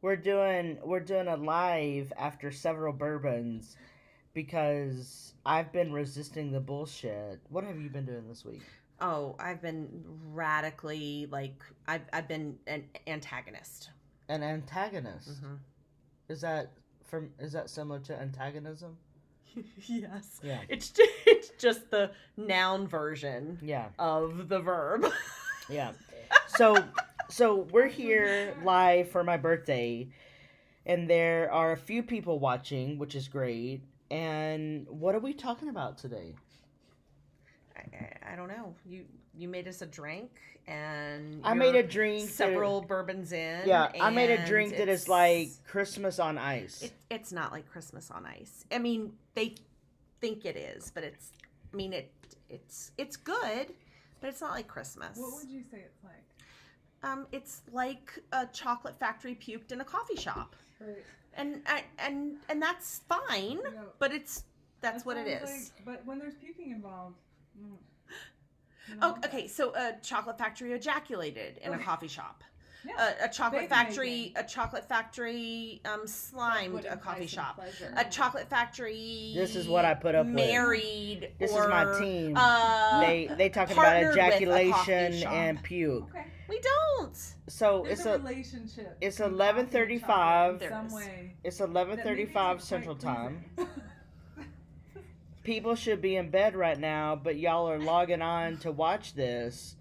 We're doing a live after several bourbons because I've been resisting the bullshit. What have you been doing this week? Oh, I've been radically I've been an antagonist. An antagonist. Hmm. Is that similar to antagonism? Yes, Yeah. it's just the noun version Yeah. of the verb. Yeah. So so we're here live for my birthday and there are a few people watching, which is great. And what are we talking about today? I don't know. You made us a drink, and I made you're a drink that several bourbons in, yeah, I made a and drink that is like Christmas on ice. it's not like Christmas on ice. I mean, they think it is, but it's. I mean, it's good, but it's not like Christmas. What would you say it's like? It's like a chocolate factory puked in a coffee shop, Right. and that's fine, No, but that's that what it sounds is. like- but when there's puking involved, you Oh, know? okay. So a chocolate factory ejaculated in a Okay. coffee shop. Yeah. A chocolate Baby factory, making. a chocolate factory slimed What a coffee implies shop. pleasure. A chocolate factory. This is what I put up with. Married. This or, is my team. They talking about partnered with a coffee ejaculation shop. and puke. Okay. We don't. So There's it's a a relationship. it's between 11:35. coffee and chocolate in There some is. way. it's that maybe 11:35 isn't Central quite Time. pleasing. People should be in bed right now, but y'all are logging on to watch this,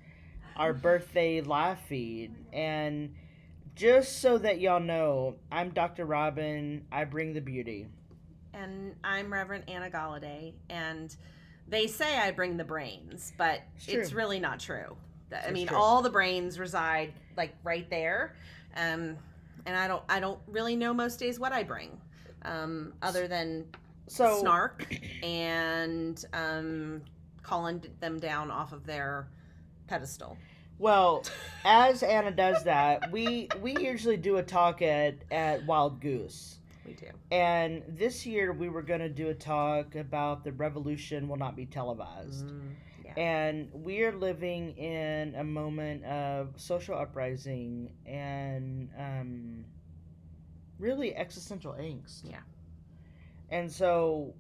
our birthday live feed. And just so that y'all know, I'm Dr. Robyn. I bring the beauty. And I'm Reverend Anna Galladay, and they say I bring the brains, but It's true. really not true. I It's mean, true. all the brains reside like right there, and I don't really know most days what I bring, other than So snark and calling them down off of their pedestal. well, as Anna does that, we usually do a talk at Wild Goose. We do. And this year we were going to do a talk about the revolution will not be televised. Yeah. And we are living in a moment of social uprising and really existential angst. Yeah. And so,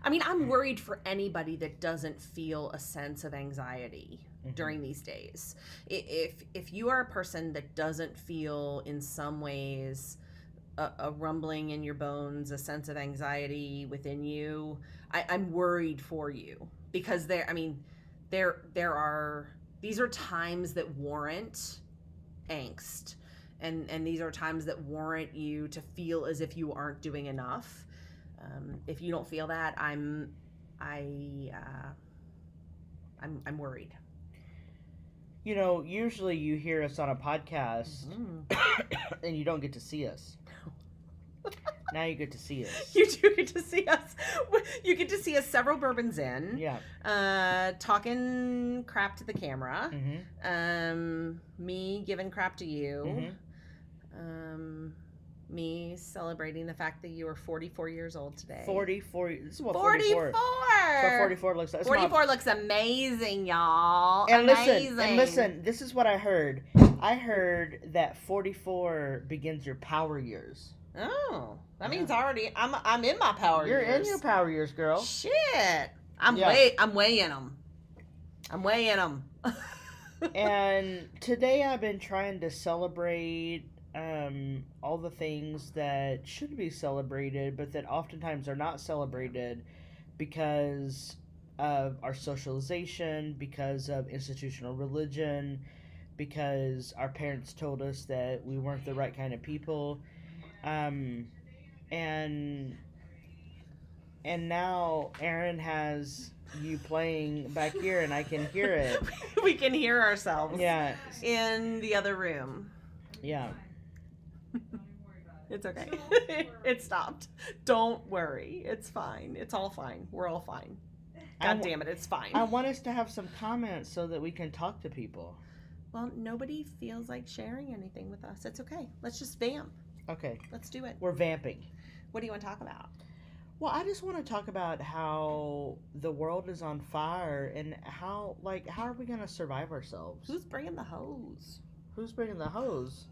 I mean, I'm worried for anybody that doesn't feel a sense of anxiety during these days. If you are a person that doesn't feel in some ways a rumbling in your bones, a sense of anxiety within you, I'm worried for you, because there are these are times that warrant angst, and these are times that warrant you to feel as if you aren't doing enough. If you don't feel that, I'm worried. you know, usually you hear us on a podcast and you don't get to see us. Now you get to see us. You do get to see us. You get to see us several bourbons in. Yeah. Talking crap to the camera. Mm-hmm. Me giving crap to you. Mm-hmm. Me celebrating the fact that you are 44 years old today. 44. This is what 44. 44 looks like. 44 looks amazing, y'all. And amazing. listen, this is what I heard. I heard that 44 begins your power years. Oh, that Yeah. means already I'm in my power You're years. in your power years, girl. Shit. I'm Yeah. way in them. I'm way in them. And today I've been trying to celebrate all the things that should be celebrated, but that oftentimes are not celebrated because of our socialization, because of institutional religion, because our parents told us that we weren't the right kind of people. And now Aaron has you playing back here, and I can hear it. We can hear ourselves. Yeah, In the other room. yeah. It's okay. It stopped. Don't worry. It's fine. It's all fine. We're all fine. God damn it, it's fine. I want us to have some comments so that we can talk to people. Well, nobody feels like sharing anything with us. It's okay. Let's just vamp. Okay, Let's do it. we're vamping. What do you want to talk about? Well, I just want to talk about how the world is on fire and how are we going to survive ourselves? Who's bringing the hose? Who's bringing the hose?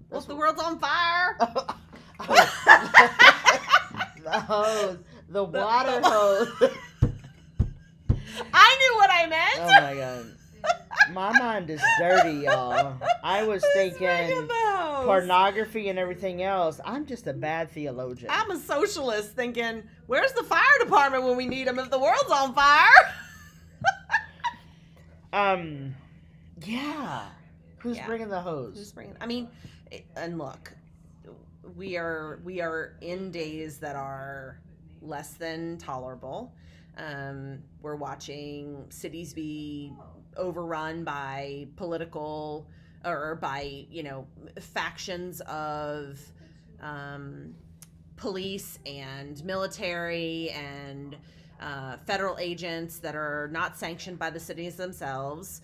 Well, if the world's on fire. The hose. The water hose. I knew what I meant. Oh my god. My mind is dirty, y'all. I was thinking pornography and everything else. I'm just a bad theologian. I'm a socialist thinking, where's the fire department when we need them if the world's on fire? Yeah. Who's bringing the hose? I mean, and look, we are in days that are less than tolerable. We're watching cities be overrun by political or by, factions of police and military and federal agents that are not sanctioned by the cities themselves.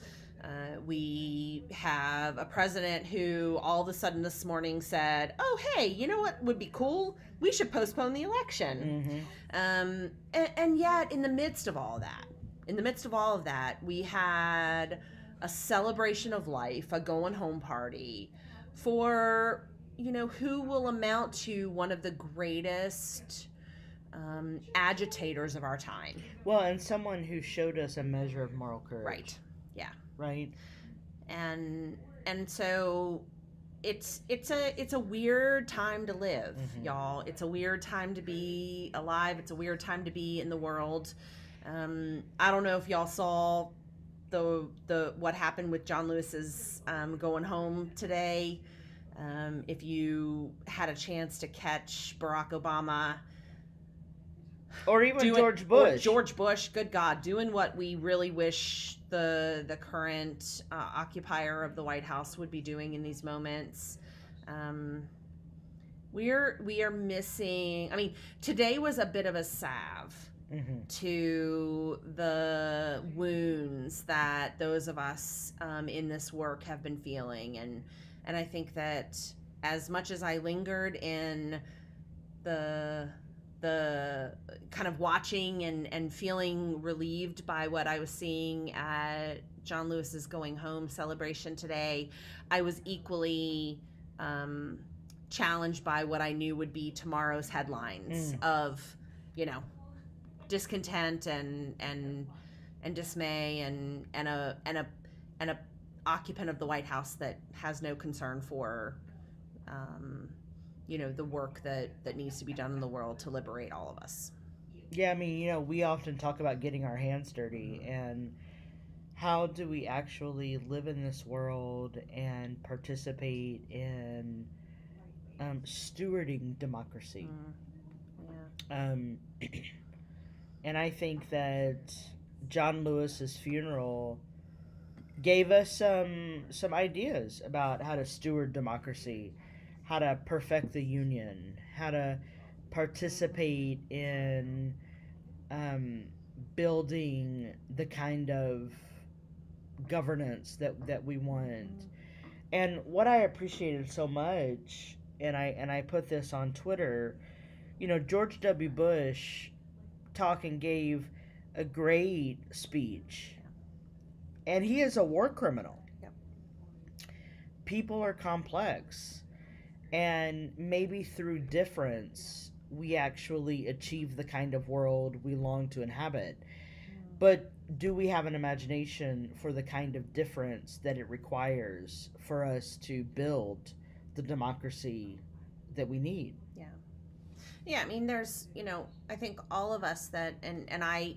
We have a president who all of a sudden this morning said, oh, hey, you know what would be cool? We should postpone the election. And yet in the midst of all of that, we had a celebration of life, a going home party for, who will amount to one of the greatest agitators of our time. Well, and someone who showed us a measure of moral courage. Right. Yeah. Right. And so it's a weird time to live, y'all. It's a weird time to be alive. It's a weird time to be in the world. I don't know if y'all saw the what happened with John Lewis's going home today. If you had a chance to catch Barack Obama. Or even George Bush. Good God, doing what we really wish the current occupier of the White House would be doing in these moments. We are missing. I mean, today was a bit of a salve to the wounds that those of us in this work have been feeling, and I think that as much as I lingered in the kind of watching and feeling relieved by what I was seeing at John Lewis's going home celebration today, I was equally challenged by what I knew would be tomorrow's headlines of, discontent and dismay and a occupant of the White House that has no concern for the work that needs to be done in the world to liberate all of us. Yeah, I mean, we often talk about getting our hands dirty, and how do we actually live in this world and participate in stewarding democracy? And I think that John Lewis's funeral gave us some ideas about how to steward democracy, how to perfect the union, how to participate in building the kind of governance that we want. And what I appreciated so much, and I put this on Twitter, George W. Bush gave a great speech, and he is a war criminal. Yep. People are complex. And maybe through difference, we actually achieve the kind of world we long to inhabit. But do we have an imagination for the kind of difference that it requires for us to build the democracy that we need? Yeah, I mean, there's, I think all of us that, and I,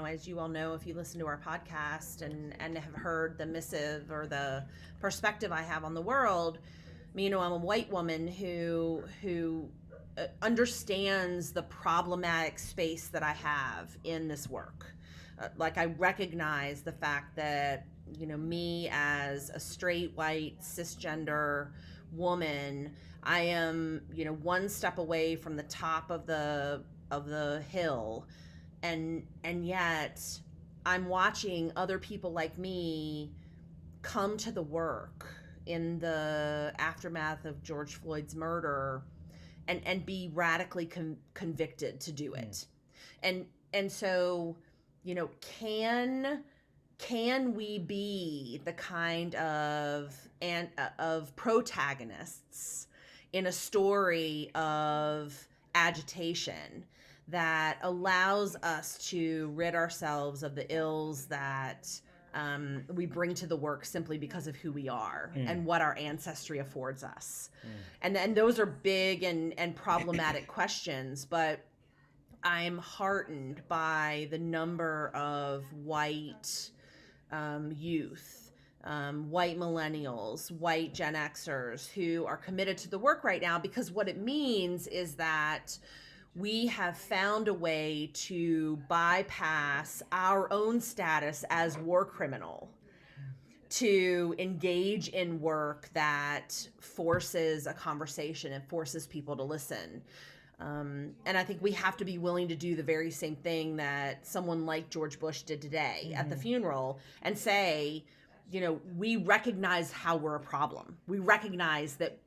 as you all know, if you listen to our podcast and have heard the missive or the perspective I have on the world, I'm a white woman who understands the problematic space that I have in this work. I recognize the fact that, me as a straight, white, cisgender woman, I am, one step away from the top of the hill, and yet I'm watching other people like me come to the work in the aftermath of George Floyd's murder and be radically convicted to do it. And so, can can we be the kind of protagonists in a story of agitation that allows us to rid ourselves of the ills that we bring to the work simply because of who we are and what our ancestry affords us. And then those are big and problematic questions, but I'm heartened by the number of white youth, white millennials, white Gen Xers who are committed to the work right now, because what it means is that we have found a way to bypass our own status as war criminal to engage in work that forces a conversation and forces people to listen. And I think we have to be willing to do the very same thing that someone like George Bush did today at the funeral and say, you know, we recognize how we're a problem. We recognize that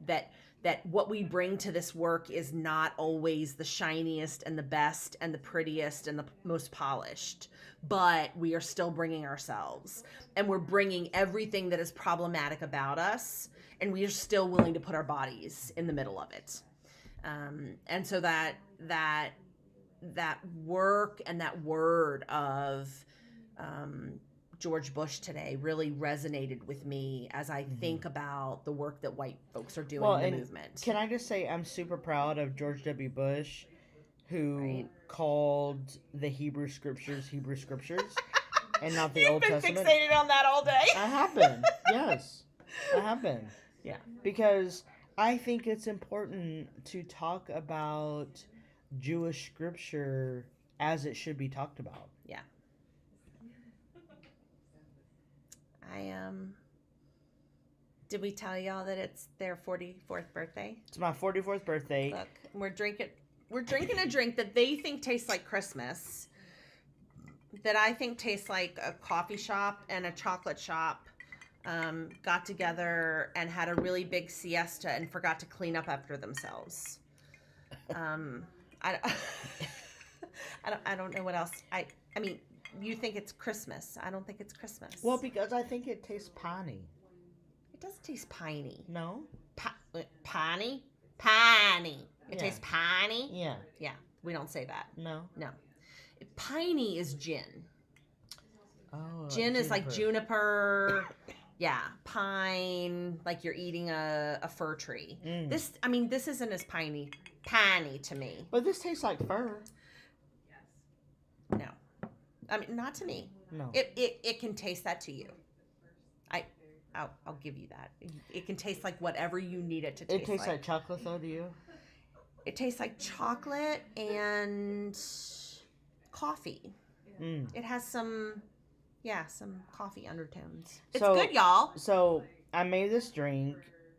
what we bring to this work is not always the shiniest and the best and the prettiest and the most polished, but we are still bringing ourselves, and we're bringing everything that is problematic about us, and we are still willing to put our bodies in the middle of it. And so that work and that word of George Bush today really resonated with me as I think about the work that white folks are doing in the movement. Can I just say I'm super proud of George W. Bush, who called the Hebrew scriptures and not the Old Testament. You've been fixated on that all day. I have been. Yes, I have been. Yeah. Because I think it's important to talk about Jewish scripture as it should be talked about. Yeah. Did we tell y'all that it's their 44th birthday? It's my 44th birthday. Look, we're drinking a drink that they think tastes like Christmas, that I think tastes like a coffee shop and a chocolate shop got together and had a really big siesta and forgot to clean up after themselves. I don't know what else. I mean, you think it's Christmas. I don't think it's Christmas. Well, because I think it tastes piney. It does taste piney. No? Piney? Piney. It tastes piney? Yeah. Yeah, we don't say that. No? No. Piney is gin. Oh, Gin is like juniper. Yeah, pine, like you're eating a fir tree. This isn't as piney to me. But this tastes like fur. No. I mean, not to me. No. It can taste that to you. I'll give you that. It can taste like whatever you need it to taste like. It tastes like chocolate, though, to you? It tastes like chocolate and coffee. It has some coffee undertones. It's good, y'all. So I made this drink.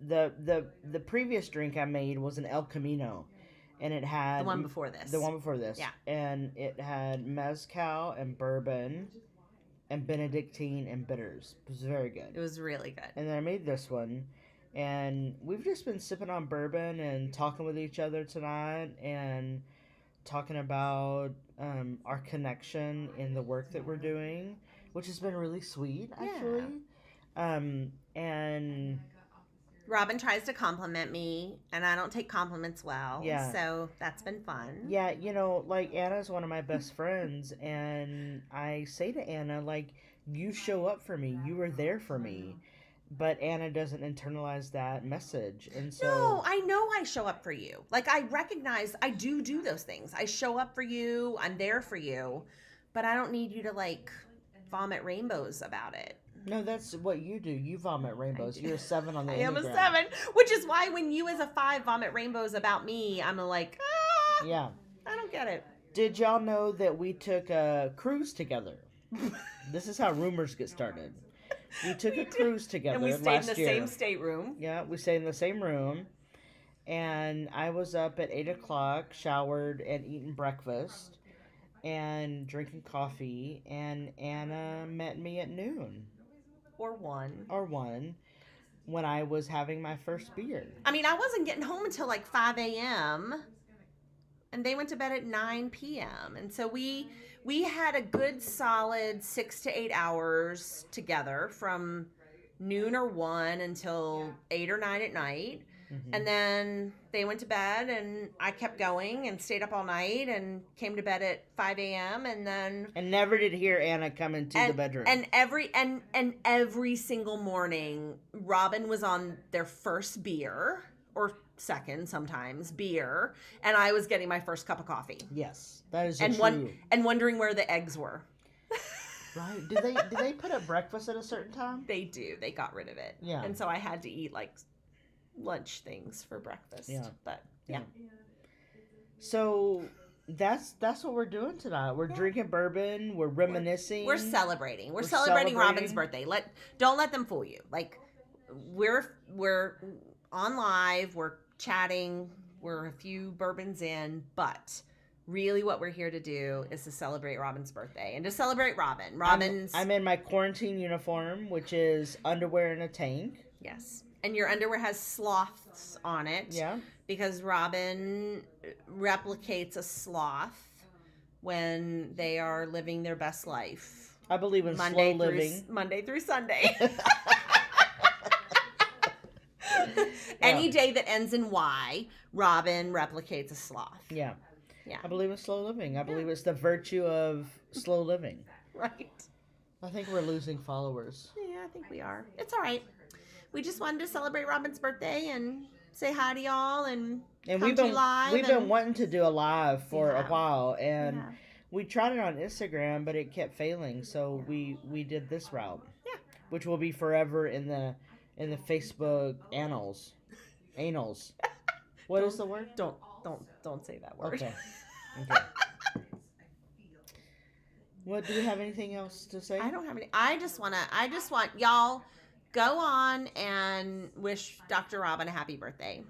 The previous drink I made was an El Camino, and it had the one before this. Yeah. And it had mezcal and bourbon and Benedictine and bitters. It was very good. It was really good. And then I made this one, and we've just been sipping on bourbon and talking with each other tonight and talking about our connection in the work that we're doing, which has been really sweet, actually. And Robyn tries to compliment me, and I don't take compliments well. Yeah. So that's been fun. Yeah, you know, like, Anna's one of my best friends, and I say to Anna, like, you show up for me. You were there for me. But Anna doesn't internalize that message. And so... No, I know I show up for you. Like, I recognize I do those things. I show up for you. I'm there for you. But I don't need you to, like, vomit rainbows about it. No, that's what you do. You vomit rainbows. You're a 7 on the Enneagram. I am a 7, which is why when you as a 5 vomit rainbows about me, I'm like, yeah, I don't get it. Did y'all know that we took a cruise together? This is how rumors get started. We took a cruise together and we stayed in the same stateroom. Yeah, we stayed in the same room. And I was up at 8 o'clock, showered and eating breakfast and drinking coffee. And Anna met me at noon. Or 1. When I was having my first beer. I mean, I wasn't getting home until like 5 a.m. and they went to bed at 9 p.m. And so we had a good solid 6 to 8 hours together from noon or 1 until 8 or 9 at night. Mm-hmm. And then they went to bed, and I kept going and stayed up all night and came to bed at 5 a.m. And never did hear Anna come into the bedroom. And every single morning, Robyn was on their first beer, or second sometimes beer, and I was getting my first cup of coffee. Yes, that is and true. And wondering where the eggs were. Right? Did they put up breakfast at a certain time? They do. They got rid of it. Yeah. And so I had to eat like lunch things for breakfast. Yeah. But yeah. So that's what we're doing tonight. We're drinking bourbon. We're reminiscing. We're celebrating. We're celebrating Robyn's birthday. Don't let them fool you. Like we're on live. We're chatting. We're a few bourbons in, but really what we're here to do is to celebrate Robyn's birthday and to celebrate Robyn. I'm in my quarantine uniform, which is underwear in a tank. Yes. And your underwear has sloths on it. Yeah. Because Robyn replicates a sloth when they are living their best life. I believe in slow living. Monday through Sunday. Any day that ends in Y, Robyn replicates a sloth. Yeah. Yeah. I believe in slow living. I believe it's the virtue of slow living. Right. I think we're losing followers. Yeah, I think we are. It's all right. We just wanted to celebrate Robyn's birthday and say hi to y'all and we've been wanting to do a live for a while, and we tried it on Instagram, but it kept failing, so we did this route. Yeah. Which will be forever in the Facebook annals. Anals. What is the word? Don't say that word. Okay. What, do you have anything else to say? I don't have any. I just want y'all go on and wish Dr. Robyn a happy birthday.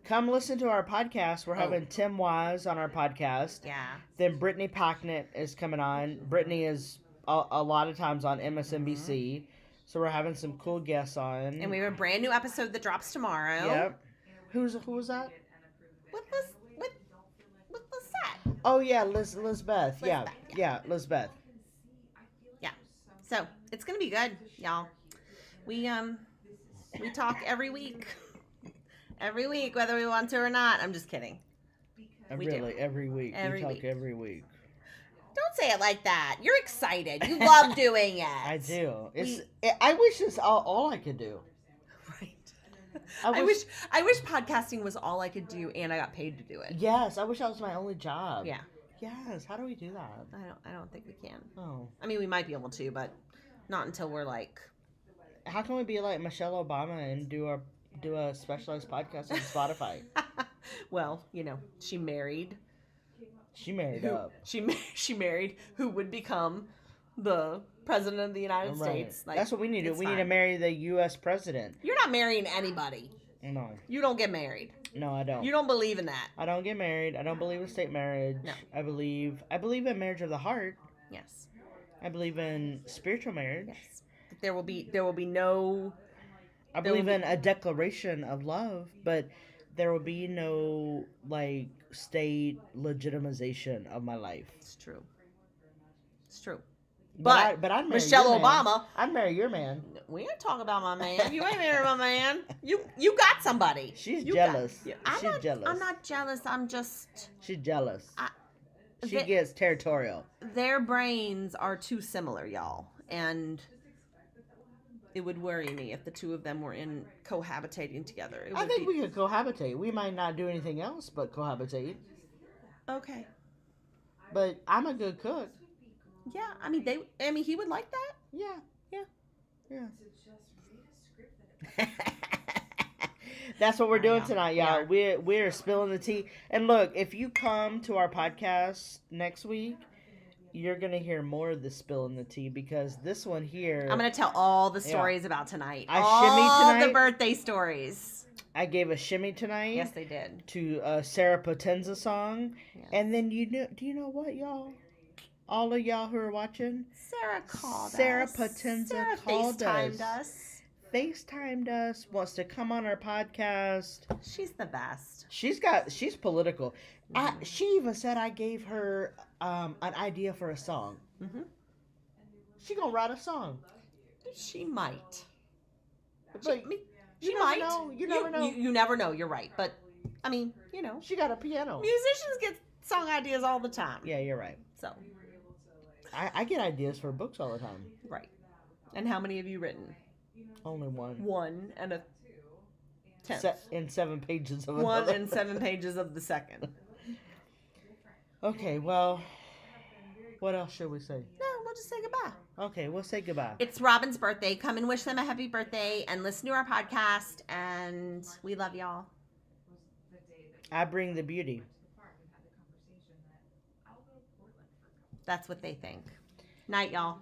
Come listen to our podcast. We're having Tim Wise on our podcast. Yeah. Then Brittany Packnett is coming on. Brittany is a lot of times on MSNBC. Mm-hmm. So we're having some cool guests on. And we have a brand new episode that drops tomorrow. Yep. Who was that? What was that? Oh yeah, Lizbeth. Yeah, Lizbeth. Yeah. So it's gonna be good, y'all. We talk every week. Every week, whether we want to or not. I'm just kidding. Every week. We talk every week. Don't say it like that. You're excited. You love doing it. I do. I wish it's all I could do. Right. I wish podcasting was all I could do and I got paid to do it. Yes, I wish that was my only job. Yeah. Yes. How do we do that? I don't think we can. Oh. I mean, we might be able to, but not until we're like. How can we be like Michelle Obama and do a specialized podcast on Spotify? Well, she married. She married up. She married who would become the president of the United States. Like, that's what we need to do. We need to marry the U.S. president. You're not marrying anybody. No. You don't get married. No, I don't. You don't believe in that. I don't get married. I don't believe in state marriage. No. I believe in marriage of the heart. Yes. I believe in spiritual marriage. Yes. There will be no. I believe in a declaration of love, but there will be no state legitimization of my life. It's true. It's true. But I'd marry Michelle your man. Obama. I'd marry your man. We ain't talking about my man. You ain't married my man. You got somebody. She's jealous. She's jealous. I'm not jealous. I'm just. She's jealous. She gets territorial. Their brains are too similar, y'all, and it would worry me if the two of them were cohabitating together. I think we could cohabitate. We might not do anything else but cohabitate. Okay. But I'm a good cook. Yeah, he would like that. Yeah. That's what we're doing tonight, y'all. We're spilling the tea. And look, if you come to our podcast next week, you're gonna hear more of the spill in the tea, because this one here, I'm gonna tell all the stories about tonight. I all shimmy the birthday stories. I gave a shimmy tonight. Yes, they did. To a Sarah Potenza song, yes. And then do you know what, y'all? All of y'all who are watching, Sarah called Sarah us. Potenza Sarah called FaceTimed us. FaceTimed us, wants to come on our podcast. She's the best. She's political. She even said I gave her an idea for a song. Mm-hmm. She gonna write a song. She might. But She never might. know. You never know. You never know. You're right. But, I mean, you know. She got a piano. Musicians get song ideas all the time. Yeah, you're right. So. I get ideas for books all the time. Right. And how many have you written? Only one. One and a tenth. In 7 pages of One another. and 7 pages of the second. Okay, well, what else should we say? No, we'll just say goodbye. Okay, we'll say goodbye. It's Robyn's birthday. Come and wish them a happy birthday and listen to our podcast. And we love y'all. I bring the beauty. That's what they think. Night, y'all.